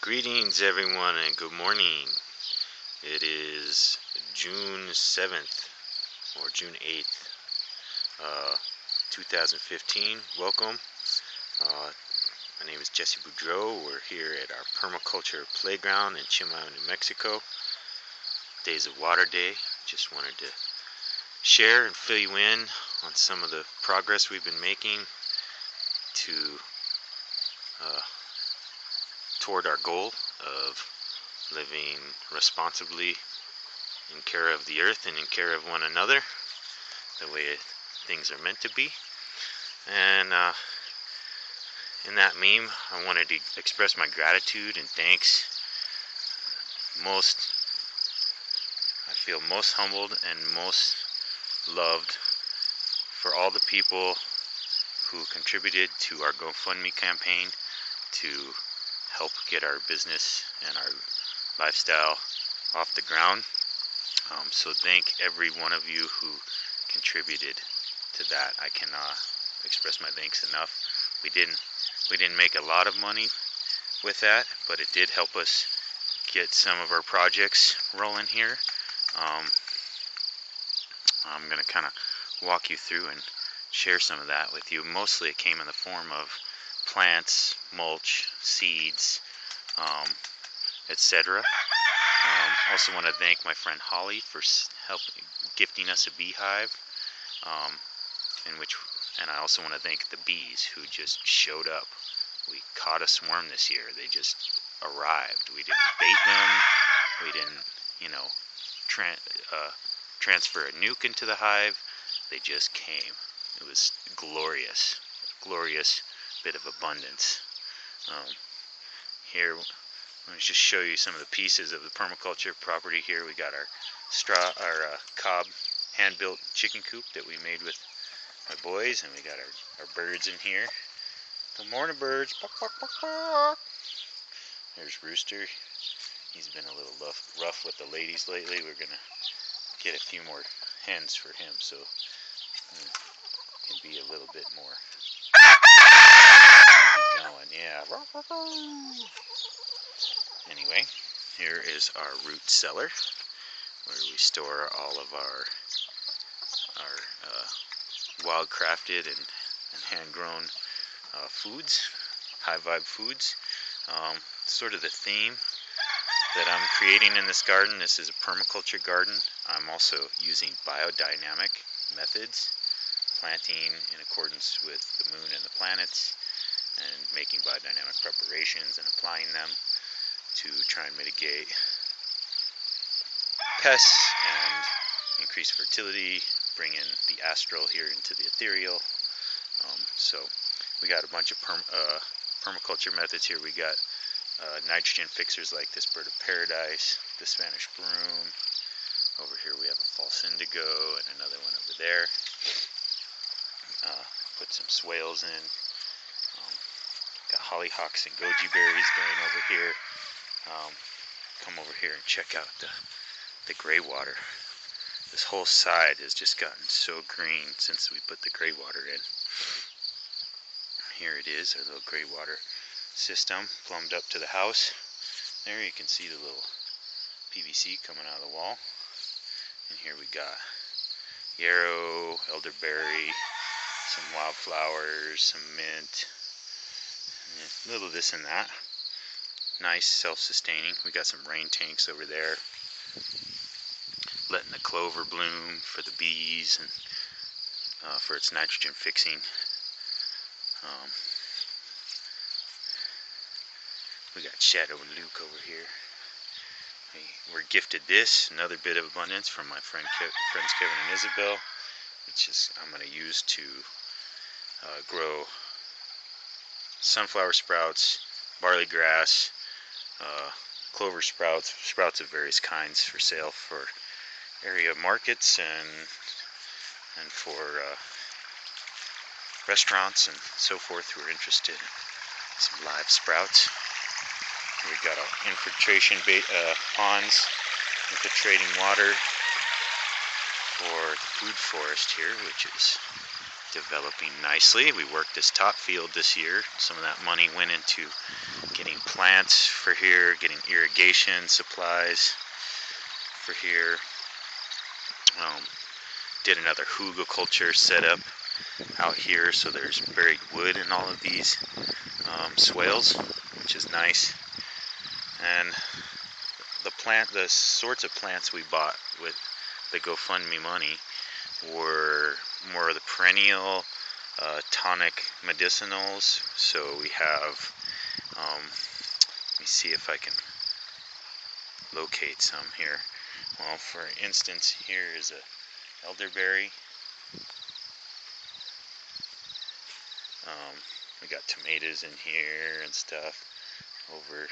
Greetings everyone and good morning. It is June 7th or June 8th, 2015. Welcome. My name is Jesse Boudreau. We're here at our Permaculture playground in Chimayo, New Mexico. Days of Water Day. Just wanted to share and fill you in on some of the progress we've been making toward our goal of living responsibly in care of the earth and in care of one another, the way things are meant to be. And in that meme, I wanted to express my gratitude and thanks. I feel most humbled and most loved for all the people who contributed to our GoFundMe campaign to help get our business and our lifestyle off the ground. So thank every one of you who contributed to that. I cannot express my thanks enough. We didn't make a lot of money with that, but it did help us get some of our projects rolling here. I'm going to kind of walk you through and share some of that with you. Mostly it came in the form of plants, mulch, seeds, etc. Also want to thank my friend Holly for gifting us a beehive, and I also want to thank the bees who just showed up. We caught a swarm this year. They just arrived. We didn't bait them. We didn't, transfer a nuke into the hive. They just came. It was glorious bit of abundance. Here, let me just show you some of the pieces of the permaculture property here. We got our cob hand-built chicken coop that we made with my boys, and we got our birds in here. Good morning, birds. Bark, bark, bark, bark. There's Rooster. He's been a little rough with the ladies lately. We're gonna get a few more hens for him so he can be a little bit more easy going. Yeah. Anyway, here is our root cellar where we store all of our wild crafted and hand-grown foods, high vibe foods. Sort of the theme that I'm creating in this garden. This is a permaculture garden. I'm also using biodynamic methods, planting in accordance with the moon and the planets, and making biodynamic preparations and applying them to try and mitigate pests and increase fertility, bring in the astral here into the ethereal. So we got a bunch of permaculture methods here. We got nitrogen fixers like this bird of paradise, the Spanish broom. Over here we have a false indigo and another one over there. Put some swales in. Got hollyhocks and goji berries going over here. Come over here and check out the gray water. This whole side has just gotten so green since we put the gray water in. Here it is, our little gray water system plumbed up to the house. There you can see the little PVC coming out of the wall. And here we got yarrow, elderberry, some wildflowers, some mint, a little this and that. Nice, self-sustaining. We got some rain tanks over there, letting the clover bloom for the bees and for its nitrogen fixing. We got Shadow and Luke over here. We were gifted this, another bit of abundance from my friends Kevin and Isabel, which is I'm going to use to grow sunflower sprouts, barley grass, clover sprouts of various kinds for sale for area markets and for restaurants and so forth who are interested in some live sprouts. We've got our infiltration ponds, infiltrating water for the food forest here, which is developing nicely. We worked this top field this year. Some of that money went into getting plants for here, getting irrigation supplies for here. Did another hugelkultur setup out here, so there's buried wood in all of these swales, which is nice. And the sorts of plants we bought with the GoFundMe money were more of the perennial tonic medicinals. So we have, let me see if I can locate some here. Well, for instance, here is a elderberry. We got tomatoes in here and stuff. Over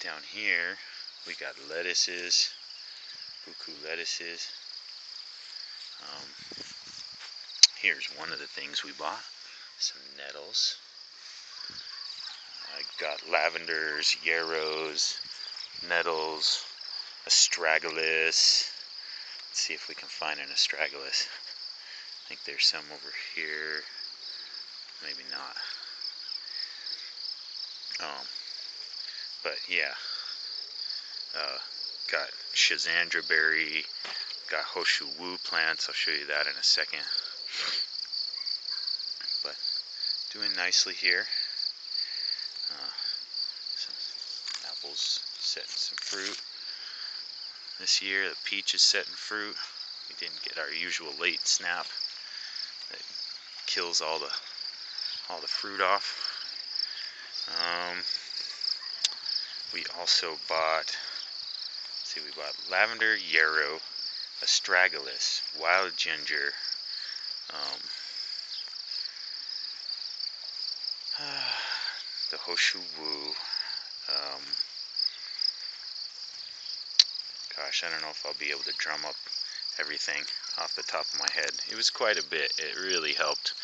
down here, we got lettuces, buku lettuces. Here's one of the things we bought, some nettles. I got lavenders, yarrows, nettles, astragalus. Let's see if we can find an astragalus. I think there's some over here. Maybe not. But yeah. Got Shazandra berry. Got Hoshu Wu plants. I'll show you that in a second. But doing nicely here. Some apples setting some fruit. This year the peach is setting fruit. We didn't get our usual late snap that kills all the fruit off. We also bought, we bought lavender, yarrow, astragalus, wild ginger, the Hoshu Wu. Gosh, I don't know if I'll be able to drum up everything off the top of my head. It was quite a bit. It really helped.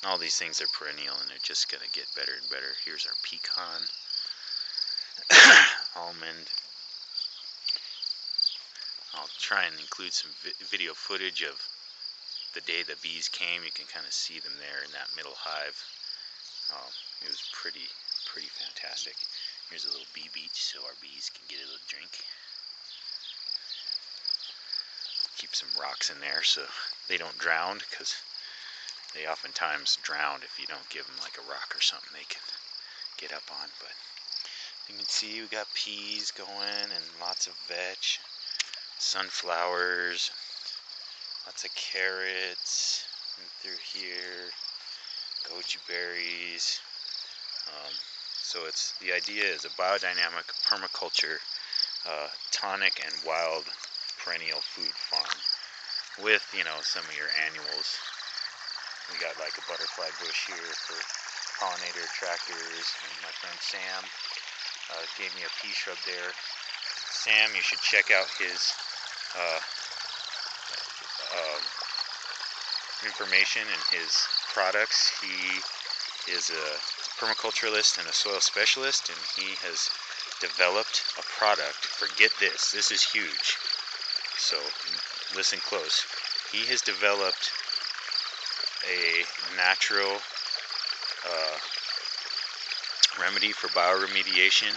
And all these things are perennial and they're just going to get better and better. Here's our pecan, almond. I'll try and include some video footage of the day the bees came. You can kind of see them there in that middle hive. It was pretty fantastic. Here's a little bee beach so our bees can get a little drink. Keep some rocks in there so they don't drown, because they oftentimes drown if you don't give them like a rock or something they can get up on. But you can see we got peas going and lots of veg, sunflowers, lots of carrots and through here, goji berries. So the idea is a biodynamic permaculture tonic and wild perennial food farm with, some of your annuals. We got like a butterfly bush here for pollinator attractors, and my friend Sam gave me a pea shrub there. Sam, you should check out his information and his products. He is a permaculturalist and a soil specialist, and he has developed a product. Forget this. This is huge. So listen close. He has developed a natural remedy for bioremediation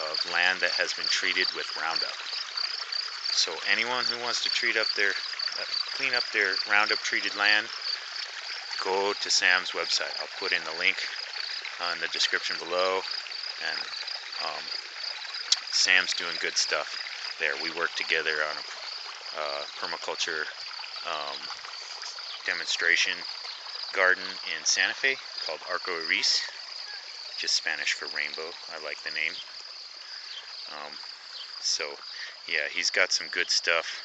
of land that has been treated with Roundup. So anyone who wants to clean up their Roundup treated land, go to Sam's website. I'll put in the link in the description below, and Sam's doing good stuff there. We work together on a permaculture demonstration garden in Santa Fe called Arco Iris, just Spanish for rainbow. I like the name. So yeah, he's got some good stuff.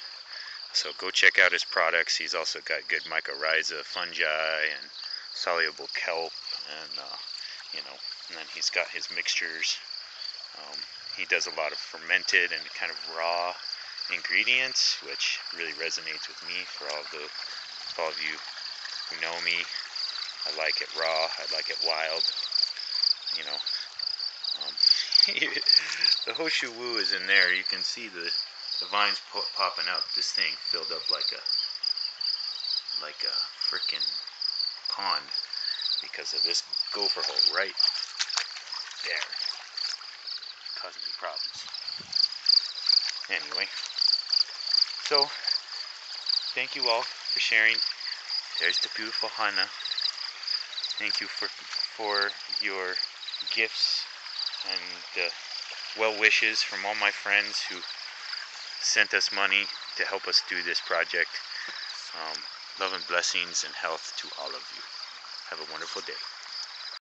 So go check out his products. He's also got good mycorrhiza, fungi, and soluble kelp, and and then he's got his mixtures. He does a lot of fermented and kind of raw ingredients, which really resonates with me. For all of you who know me, I like it raw. I like it wild. The Hoshu Wu is in there. You can see the vines popping up. This thing filled up like a frickin' pond because of this gopher hole right there, causing me problems. Anyway, so thank you all for sharing. There's the beautiful Hana. Thank you for your gifts and the well wishes from all my friends who sent us money to help us do this project. Love and blessings and health to all of you. Have a wonderful day.